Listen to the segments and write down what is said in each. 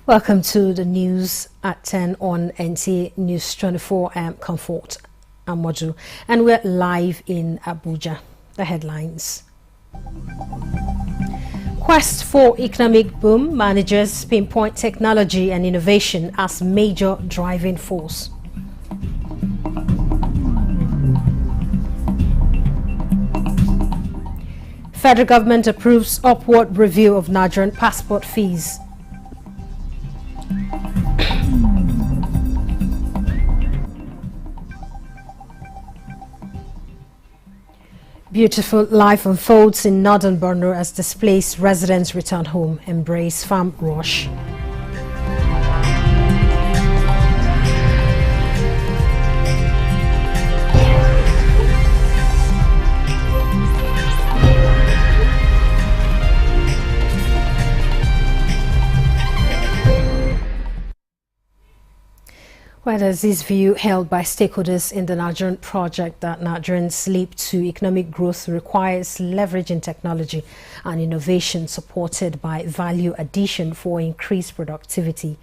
Welcome to the news at 10 on Nta News24. I am Comfort Amodu, and we're live in Abuja. The headlines. Quest for economic boom, managers pinpoint technology and innovation as major driving force. Federal government approves upward review of Nigerian passport fees. Beautiful life unfolds in northern Borno as displaced residents return home, embrace farm rush. Well, there's this view held by stakeholders in the Nigerian project that Nigerians' leap to economic growth requires leveraging technology and innovation supported by value addition for increased productivity.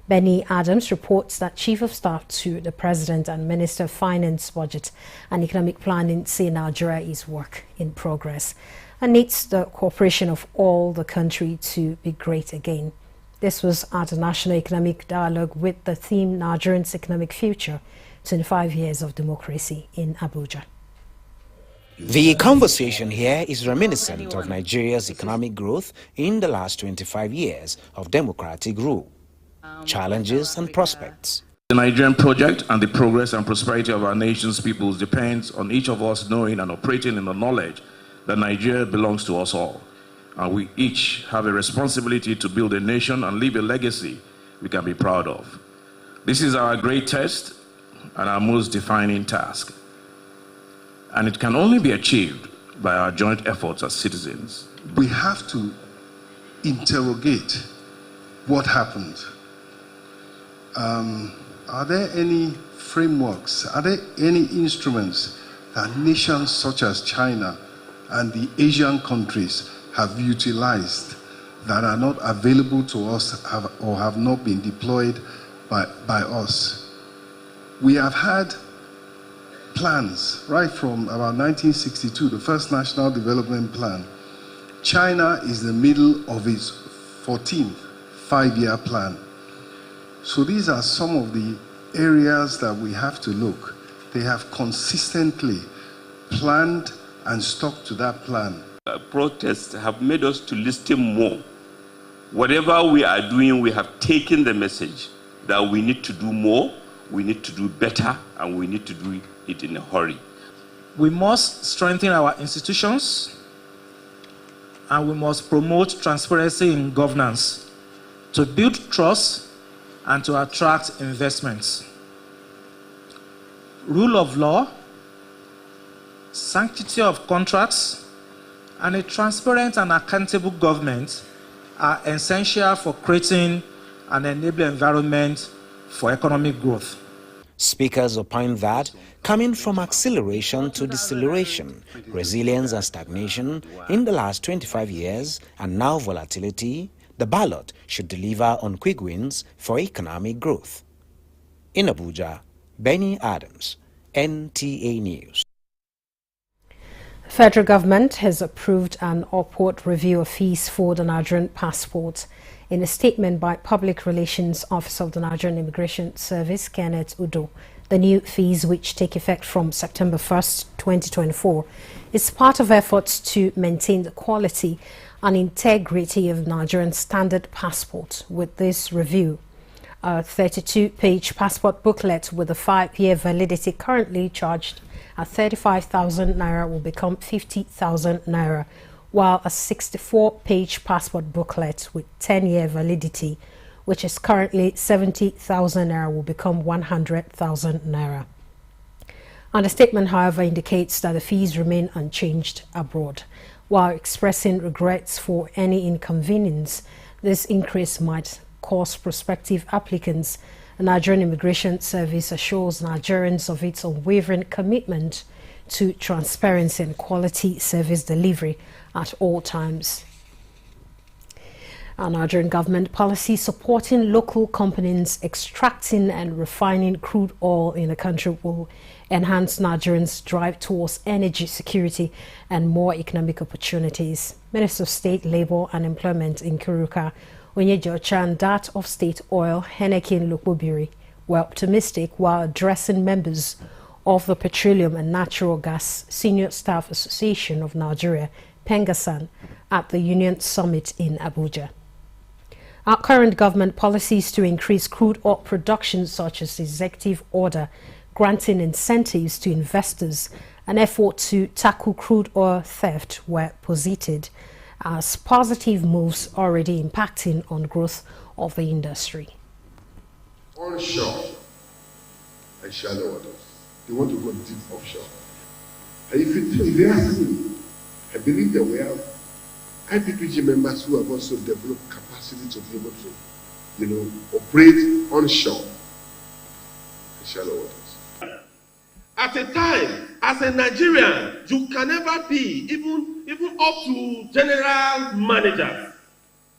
Benny Adams reports that Chief of Staff to the President and Minister of Finance, Budget and Economic Planning say Nigeria is work in progress and needs the cooperation of all the country to be great again. This was at a national economic dialogue with the theme Nigerian's Economic Future, 25 Years of Democracy in Abuja. The conversation here is reminiscent of Nigeria's economic growth in the last 25 years of democratic rule, challenges and prospects. The Nigerian project and the progress and prosperity of our nation's peoples depends on each of us knowing and operating in the knowledge that Nigeria belongs to us all. And we each have a responsibility to build a nation and leave a legacy we can be proud of. This is our great test and our most defining task. And it can only be achieved by our joint efforts as citizens. We have to interrogate what happened. Are there any frameworks, are there any instruments that nations such as China and the Asian countries have utilized that are not available to us or have not been deployed by us? We have had plans right from about 1962, the first National Development Plan. China is the middle of its 14th five-year plan. So these are some of the areas that we have to look. They have consistently planned and stuck to that plan. Protests have made us to listen more. Whatever we are doing, we have taken the message that we need to do more, we need to do better, and we need to do it in a hurry. We must strengthen our institutions, and we must promote transparency in governance to build trust and to attract investments. Rule of law, sanctity of contracts, and a transparent and accountable government are essential for creating an enabling environment for economic growth. Speakers opine that coming from acceleration to deceleration, resilience and stagnation in the last 25 years, and now volatility, the ballot should deliver on quick wins for economic growth. In Abuja, Benny Adams, NTA News. Federal government has approved an upward review of fees for the Nigerian passport. In a statement by Public Relations Officer of the Nigerian Immigration Service, Kenneth Udo, the new fees, which take effect from September 1st, 2024, is part of efforts to maintain the quality and integrity of Nigerian standard passport. With this review, a 32-page passport booklet with a 5-year validity currently charged at 35,000 naira will become 50,000 naira, while a 64-page passport booklet with 10-year validity, which is currently 70,000 naira, will become 100,000 naira. And the statement, however, indicates that the fees remain unchanged abroad. While expressing regrets for any inconvenience this increase might cause prospective applicants, the Nigerian Immigration Service assures Nigerians of its unwavering commitment to transparency and quality service delivery at all times. Our Nigerian government policy supporting local companies extracting and refining crude oil in the country will enhance Nigerians' drive towards energy security and more economic opportunities. Minister of State, Labour and Employment in Kiruka, Onyejocha, and that of State Oil, Henekin Lukbobiri, were optimistic while addressing members of the Petroleum and Natural Gas Senior Staff Association of Nigeria, Pengasan, at the Union Summit in Abuja. Our current government policies to increase crude oil production, such as the executive order granting incentives to investors, an effort to tackle crude oil theft, were posited as positive moves already impacting on growth of the industry. Onshore and shallow waters, they want to go deep offshore. And if you ask me, I believe that we have IPPG members who have also developed capacity to be able to, operate onshore and shallow waters. At a time, as a Nigerian, you can never be even up to general managers.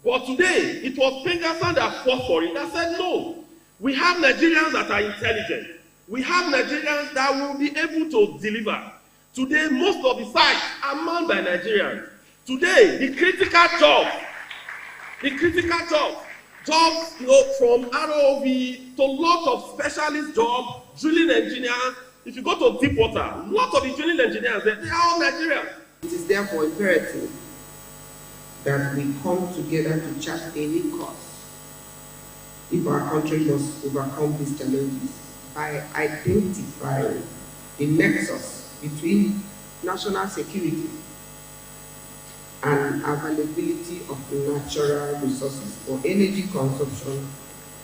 But today, it was Pengasan that fought for it. I said, no, we have Nigerians that are intelligent. We have Nigerians that will be able to deliver. Today, most of the sites are manned by Nigerians. Today, the critical jobs, from ROV to lots of specialist jobs, drilling engineers. If you go to deep water, lots of the drilling engineers, they are all Nigerians. It is therefore imperative that we come together to chart any course if our country must overcome these challenges by identifying the nexus between national security and availability of natural resources for energy consumption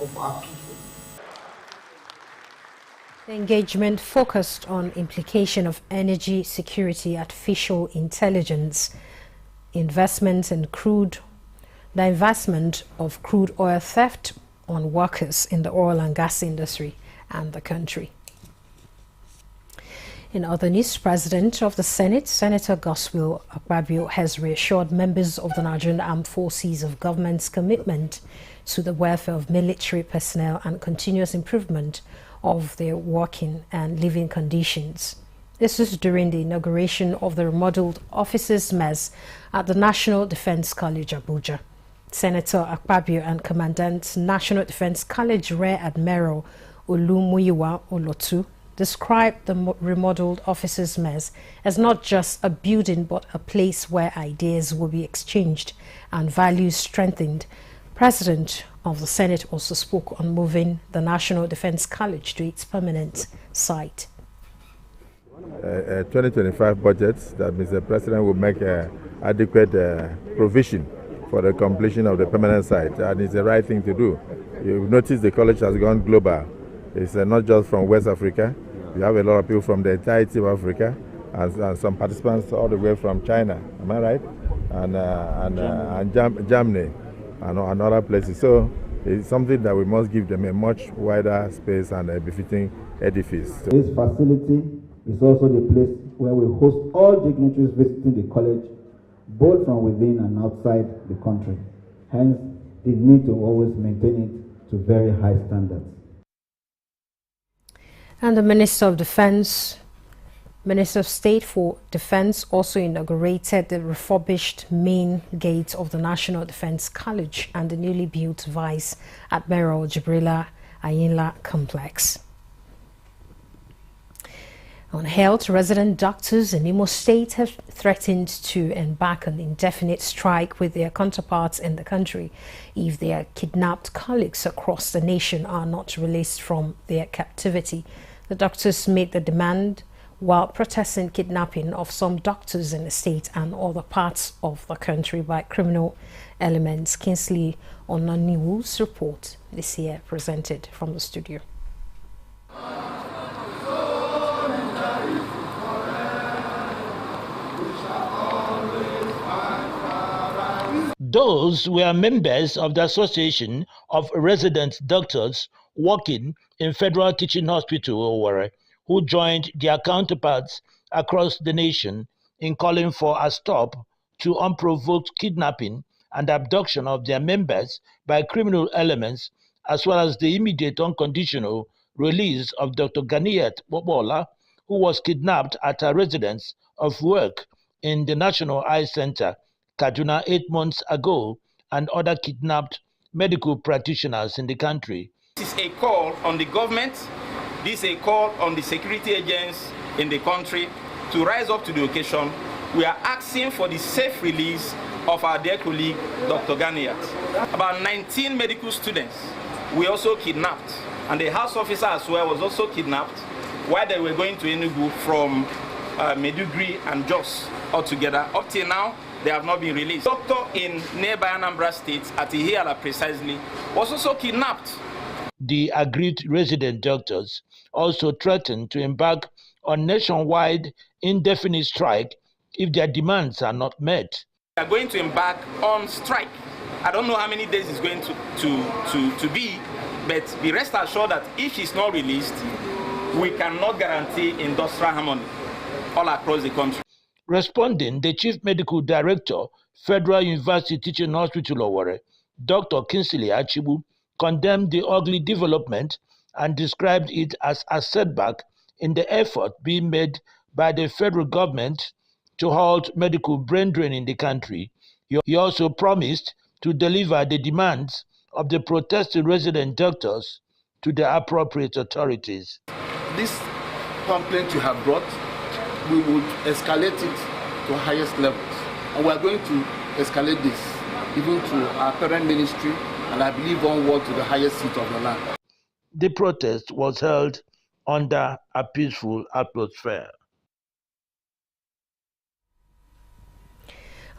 of our people. The engagement focused on implication of energy security, artificial intelligence, investments in the investment of crude oil theft on workers in the oil and gas industry and the country. In other news, President of the Senate, Senator Godswill Akpabio, has reassured members of the Nigerian Armed Forces of government's commitment to the welfare of military personnel and continuous improvement of their working and living conditions. This was during the inauguration of the remodeled officers' mess at the National Defense College, Abuja. Senator Akpabio and Commandant National Defense College Rear Admiral Olumuyiwa Olotu described the remodeled officers' mess as not just a building but a place where ideas will be exchanged and values strengthened. President of the Senate also spoke on moving the National Defense College to its permanent site. 2025 budget that Mr. President will make adequate provision for the completion of the permanent site, and it's the right thing to do. You've noticed the college has gone global. It's not just from West Africa. You have a lot of people from the entirety of Africa and some participants all the way from China. Am I right? And Germany and other places. So it's something that we must give them a much wider space and a befitting edifice. This facility is also the place where we host all dignitaries visiting the college, both from within and outside the country. Hence, the need to always maintain it to very high standards. And the Minister of Defense, Minister of State for Defense also inaugurated the refurbished main gate of the National Defense College and the newly built Vice Admiral Jibrila Ayinla complex. On health, resident doctors in Imo State have threatened to embark on indefinite strike with their counterparts in the country if their kidnapped colleagues across the nation are not released from their captivity. The doctors made the demand while protesting kidnapping of some doctors in the state and other parts of the country by criminal elements. Kingsley Onaniwu's report this year presented from the studio. Those were members of the Association of Resident Doctors working in Federal Teaching Hospital, Owerri, who joined their counterparts across the nation in calling for a stop to unprovoked kidnapping and abduction of their members by criminal elements, as well as the immediate unconditional release of Dr. Ganiyat Bobola, who was kidnapped at her residence of work in the National Eye Center, Kaduna, 8 months ago, and other kidnapped medical practitioners in the country. This is a call on the government, this is a call on the security agents in the country to rise up to the occasion. We are asking for the safe release of our dear colleague, Dr. Ganiyat. About 19 medical students were also kidnapped, and the house officer as well was also kidnapped while they were going to Enugu from Maiduguri and Jos altogether. Up till now, they have not been released. Doctor in nearby Anambra State, at Ihiala precisely, was also kidnapped. The aggrieved resident doctors also threatened to embark on nationwide indefinite strike if their demands are not met. We are going to embark on strike. I don't know how many days it's going to be, but be rest assured that if she's not released, we cannot guarantee industrial harmony all across the country. Responding, the Chief Medical Director, Federal University Teaching Hospital Owerri, Dr. Kinsley Achibu, condemned the ugly development and described it as a setback in the effort being made by the federal government to halt medical brain drain in the country. He also promised to deliver the demands of the protesting resident doctors to the appropriate authorities. This complaint you have brought, we would escalate it to highest levels. And we are going to escalate this even to our parent ministry, and I believe onward to the highest seat of the land. The protest was held under a peaceful atmosphere.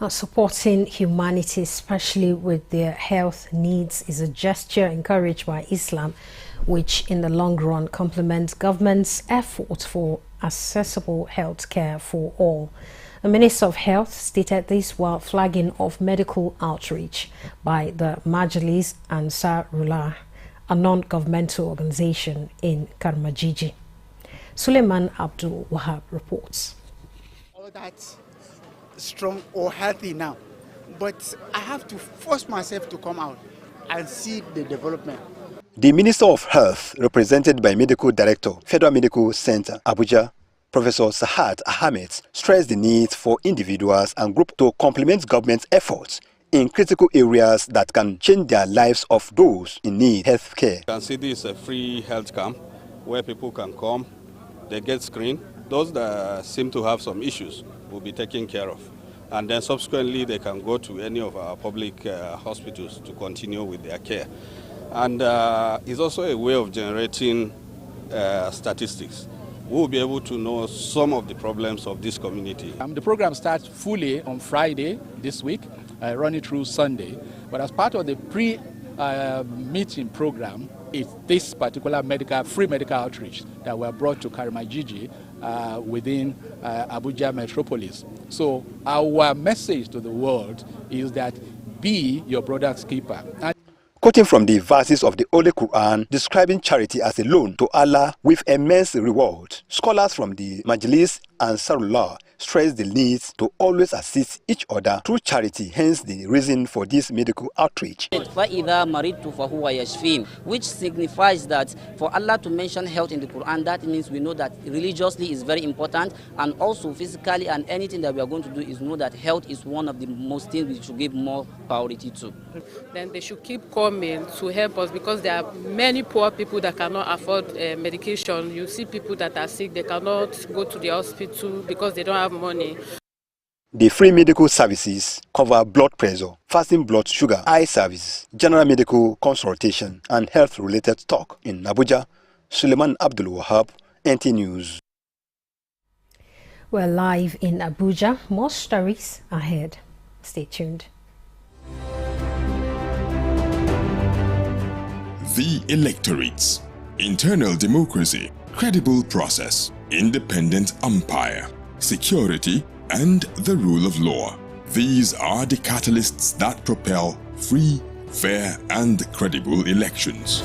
Supporting humanity, especially with their health needs, is a gesture encouraged by Islam, which in the long run complements government's effort for accessible health care for all. The Minister of Health stated this while flagging off medical outreach by the Majlis Ansarullah, a non-governmental organization in Karmajiji. Suleiman Abdul Wahab reports. All that strong or healthy now, but I have to force myself to come out and see the development. The Minister of Health, represented by Medical Director, Federal Medical Center, Abuja, Professor Sahat Ahmed, stressed the need for individuals and groups to complement government's efforts in critical areas that can change their lives of those in need of health care. You can see this is a free health camp where people can come, they get screened. Those that seem to have some issues will be taken care of. And then subsequently they can go to any of our public hospitals to continue with their care. And it's also a way of generating statistics. We will be able to know some of the problems of this community. The program starts fully on Friday this week, running through Sunday. But as part of the pre-meeting program, it's this particular free medical outreach that were brought to Karimajiji within Abuja metropolis. So our message to the world is that be your brother's keeper. Quoting from the verses of the Holy Quran describing charity as a loan to Allah with immense reward, scholars from the Majlis Ansarullah stress the need to always assist each other through charity, hence the reason for this medical outreach. Which signifies that for Allah to mention health in the Quran, that means we know that religiously is very important, and also physically, and anything that we are going to do is know that health is one of the most things we should give more priority to. Then they should keep coming to help us, because there are many poor people that cannot afford medication. You see people that are sick, they cannot go to the hospital because they don't have money. The free medical services cover blood pressure, fasting blood sugar, eye service, general medical consultation, and health-related talk. In Abuja, Suleiman Abdul Wahab, Nta News. We're live in Abuja. More stories ahead. Stay tuned. The electorates, internal democracy, credible process, independent umpire, security, and the rule of law. These are the catalysts that propel free, fair, and credible elections.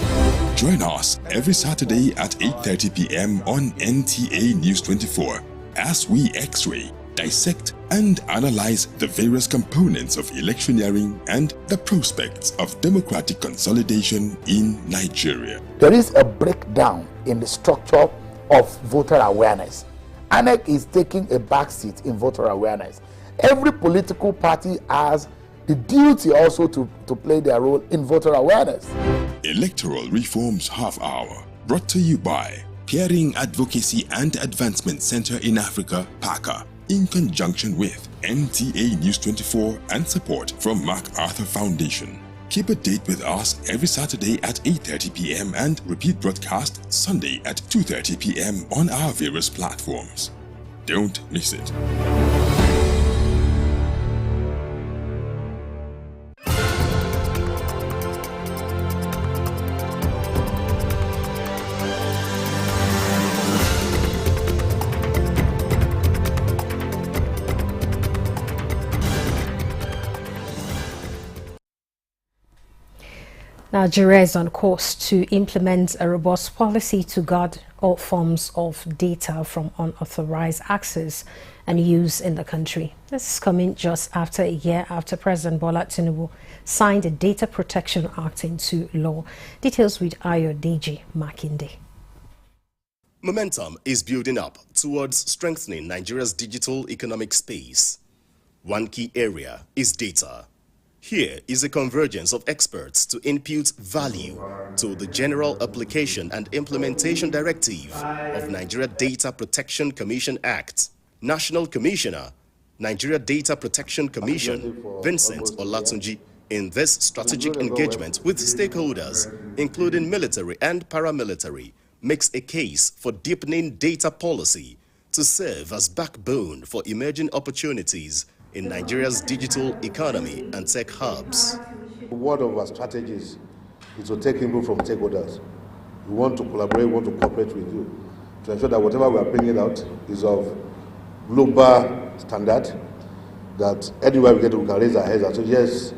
Join us every Saturday at 8:30 p.m. on Nta News 24 as we X-ray, dissect and analyze the various components of electioneering and the prospects of democratic consolidation in Nigeria. There is a breakdown in the structure of voter awareness. INEC is taking a backseat in voter awareness. Every political party has the duty also to play their role in voter awareness. Electoral Reforms Half Hour, brought to you by Peering Advocacy and Advancement Center in Africa, PACA, in conjunction with Nta News24 and support from MacArthur Foundation. Keep a date with us every Saturday at 8:30 p.m. and repeat broadcast Sunday at 2:30 p.m. on our various platforms. Don't miss it. Nigeria is on course to implement a robust policy to guard all forms of data from unauthorized access and use in the country. This is coming just after a year after President Bola Tinubu signed the Data Protection Act into law. Details with Ayodeji Makinde. Momentum is building up towards strengthening Nigeria's digital economic space. One key area is data. Here is a convergence of experts to impute value to the General Application and Implementation Directive of Nigeria Data Protection Commission Act. National Commissioner, Nigeria Data Protection Commission, Vincent Olatunji, in this strategic engagement with stakeholders, including military and paramilitary, makes a case for deepening data policy to serve as backbone for emerging opportunities in Nigeria's digital economy and tech hubs. One of our strategies is to take input from stakeholders. We want to collaborate, we want to cooperate with you to ensure that whatever we are bringing out is of global standard, that anywhere we get to, we can raise our heads and say, yes,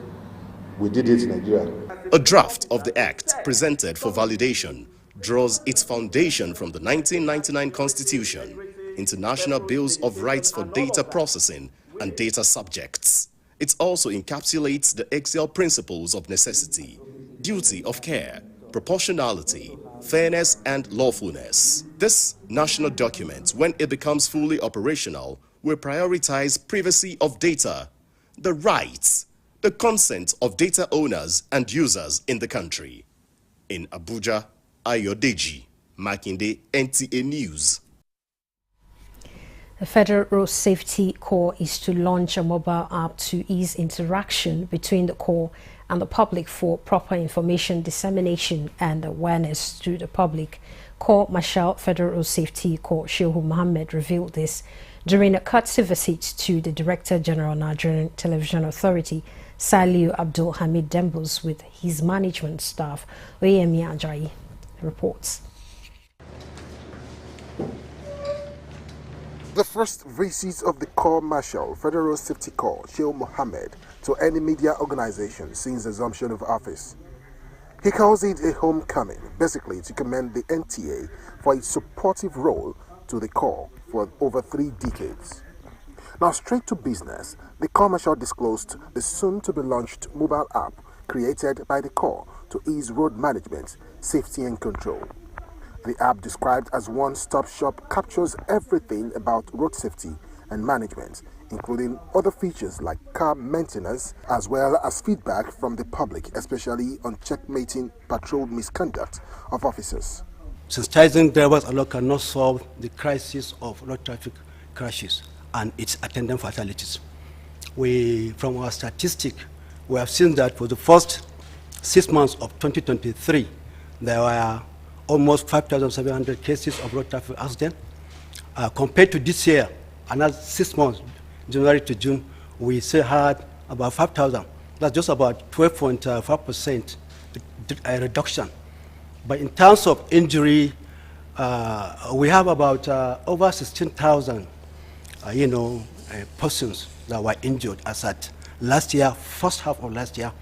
we did it in Nigeria. A draft of the act presented for validation draws its foundation from the 1999 Constitution, International Bills of Rights for Data Processing and Data Subjects. It also encapsulates the axial principles of necessity, duty of care, proportionality, fairness, and lawfulness. This national document, when it becomes fully operational, will prioritize privacy of data, the rights, the consent of data owners and users in the country. In Abuja, Ayodeji Makinde, Nta News. The Federal Road Safety Corps is to launch a mobile app to ease interaction between the Corps and the public for proper information dissemination and awareness to the public. Corps Marshal Federal Road Safety Corps Shehu Mohammed revealed this during a courtesy visit to the Director General Nigerian Television Authority, Saliu Abdul Hamid Dembos, with his management staff. Oyemi Ajayi reports. The first visit of the Corps Marshal Federal Safety Corps, Shehu Mohammed, to any media organization since assumption of office. He calls it a homecoming, basically to commend the NTA for its supportive role to the Corps for over 3 decades. Now straight to business, the Corps Marshal disclosed the soon-to-be-launched mobile app created by the Corps to ease road management, safety and control. The app, described as one-stop shop, captures everything about road safety and management, including other features like car maintenance, as well as feedback from the public, especially on checkmating patrol misconduct of officers. Sensitizing drivers alone cannot solve the crisis of road traffic crashes and its attendant fatalities. From our statistic, we have seen that for the first 6 months of 2023, there were almost 5,700 cases of road traffic accident. Compared to this year, another 6 months, January to June, we still had about 5,000. That's just about 12.5% reduction. But in terms of injury, we have about over 16,000, persons that were injured as at last year, first half of last year,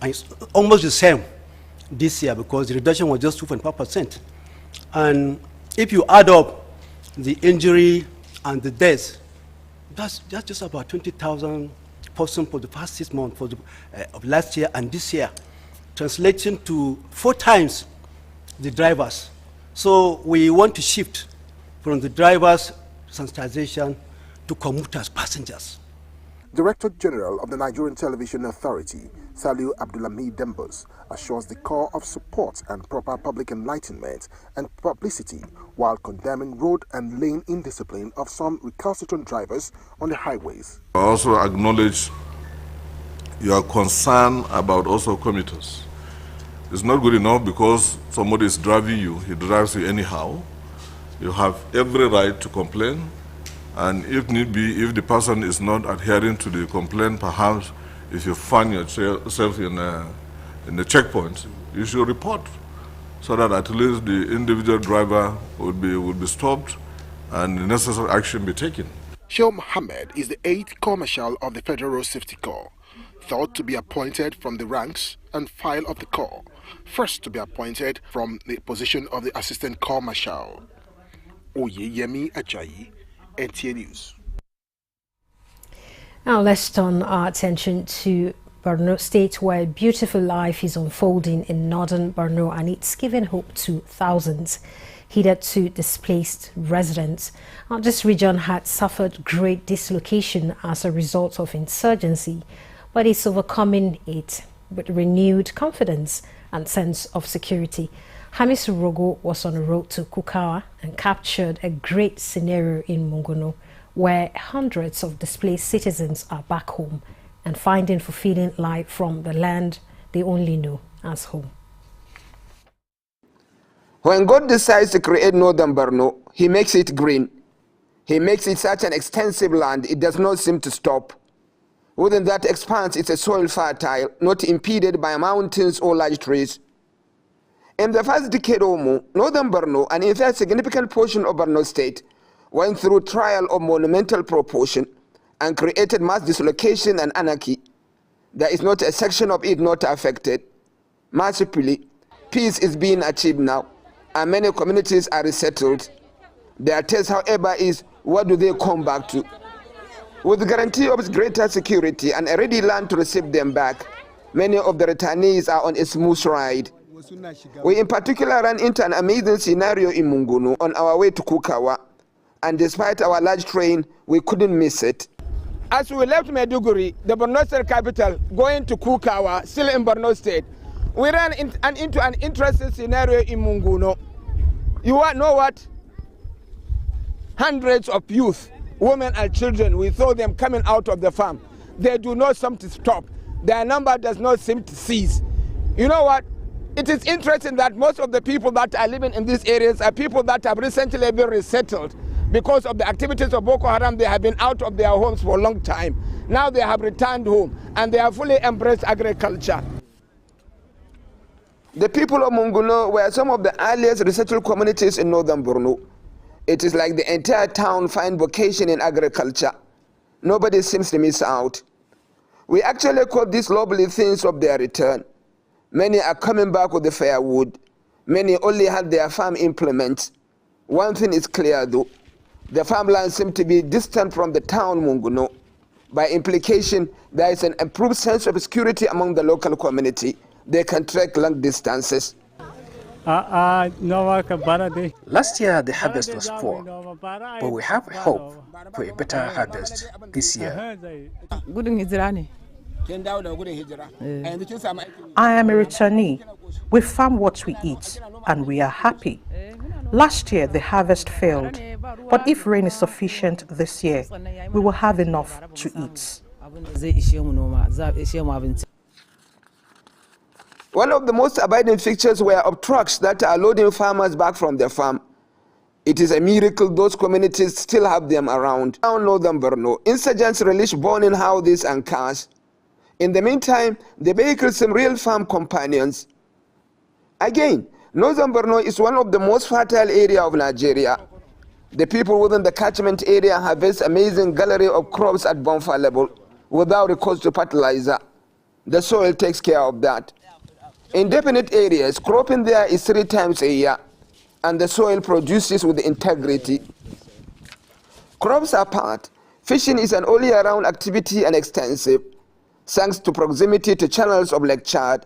and it's almost the same this year because the reduction was just 2.5%. And if you add up the injury and the deaths, that's just about 20,000 persons for the past 6 months of last year and this year, translating to 4 times the drivers. So we want to shift from the drivers' sensitization to commuters, passengers. Director General of the Nigerian Television Authority, Saliu Abdulhamid Dembos, assures the core of support and proper public enlightenment and publicity while condemning road and lane indiscipline of some recalcitrant drivers on the highways. I also acknowledge your concern about also commuters. It's not good enough because somebody is driving you, he drives you anyhow. You have every right to complain, and if need be, if the person is not adhering to the complaint, perhaps if you find yourself in the checkpoint, you should report so that at least the individual driver would be stopped and the necessary action be taken. Sheikh Mohammed is the 8th Corps Marshal of the Federal Road Safety Corps, thought to be appointed from the ranks and file of the Corps, first to be appointed from the position of the Assistant Corps Marshal. Oyeyemi Ajayi, Nta News. Now let's turn our attention to Borno State, where a beautiful life is unfolding in northern Borno, and it's giving hope to thousands hitherto displaced residents. This region had suffered great dislocation as a result of insurgency, but it's overcoming it with renewed confidence and sense of security. Hamis Rogo was on the road to Kukawa and captured a great scenario in Mongono, where hundreds of displaced citizens are back home and finding fulfilling life from the land they only know as home. When God decides to create northern Borno, he makes it green. He makes it such an extensive land, it does not seem to stop. Within that expanse, it's a soil fertile, not impeded by mountains or large trees. In the first decade or more, northern Borno, and in fact a significant portion of Borno State, went through trial of monumental proportion and created mass dislocation and anarchy. There is not a section of it not affected. Mercifully, peace is being achieved now, and many communities are resettled. Their test, however, is what do they come back to? With the guarantee of greater security and a ready land to receive them back, many of the returnees are on a smooth ride. We in particular ran into an amazing scenario in Mongono on our way to Kukawa, and despite our large train, we couldn't miss it. As we left Maiduguri, the Borno State capital, going to Kukawa, still in Borno State, we ran into an interesting scenario in Mongono. You know what? Hundreds of youth, women and children, we saw them coming out of the farm. They do not seem to stop. Their number does not seem to cease. You know what? It is interesting that most of the people that are living in these areas are people that have recently been resettled. Because of the activities of Boko Haram, they have been out of their homes for a long time. Now they have returned home and they have fully embraced agriculture. The people of Mongono were some of the earliest resettled communities in northern Borno. It is like the entire town find vocation in agriculture. Nobody seems to miss out. We actually call these lovely things of their return. Many are coming back with the firewood. Many only had their farm implements. One thing is clear though. The farmlands seem to be distant from the town Mongono. By implication, there is an improved sense of security among the local community. They can trek long distances. Last year the harvest was poor, but we have hope for a better harvest this year. I am a returnee. We farm what we eat, and we are happy. Last year the harvest failed, but if rain is sufficient this year, we will have enough to eat. One of the most abiding features were of trucks that are loading farmers back from their farm. It is a miracle those communities still have them around. Now northern Borno, insurgents release burning houses and cars. In the meantime, the vehicles seem real farm companions. Again, northern Borno is one of the most fertile areas of Nigeria. The people within the catchment area have this amazing gallery of crops at bonfire level without recourse to fertilizer. The soil takes care of that. In definite areas, cropping there is 3 times a year, and the soil produces with integrity. Crops apart, Fishing is an all-year-round activity and extensive, thanks to proximity to channels of Lake Chad.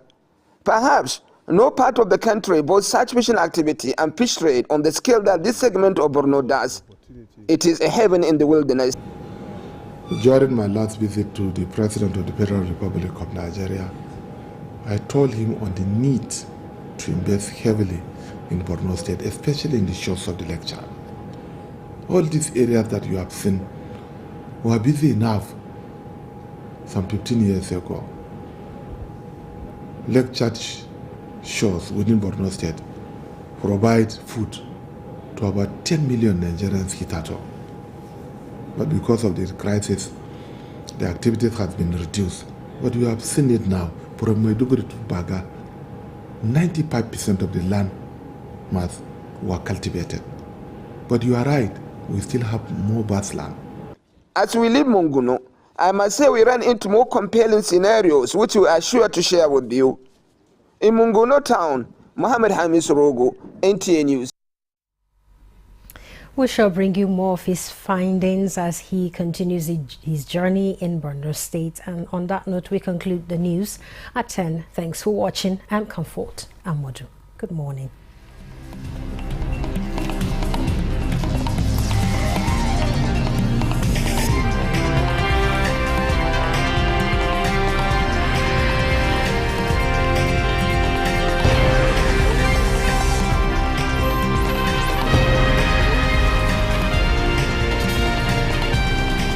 Perhaps no part of the country boasts such fishing activity and fish trade on the scale that this segment of Borno does. It is a heaven in the wilderness. During my last visit to the President of the Federal Republic of Nigeria, I told him on the need to invest heavily in Borno State, especially in the shores of the Lake Chad. All these areas that you have seen were busy enough some 15 years ago. Lake Chad shores within Borno State provide food to about 10 million Nigerians hitherto. But because of the crisis, the activities have been reduced. But we have seen it now. From Maiduguri to Baga, 95% of the land mass were cultivated. But you are right, we still have more vast land. As we leave Munguno, I must say we ran into more compelling scenarios which we are sure to share with you. In Munguno town, Mohammed Hamis Rogo, Nta News. We shall bring you more of his findings as he continues his journey in Borno State. And on that note, we conclude the news at 10. Thanks for watching and comfort. I'm Modu. Good morning.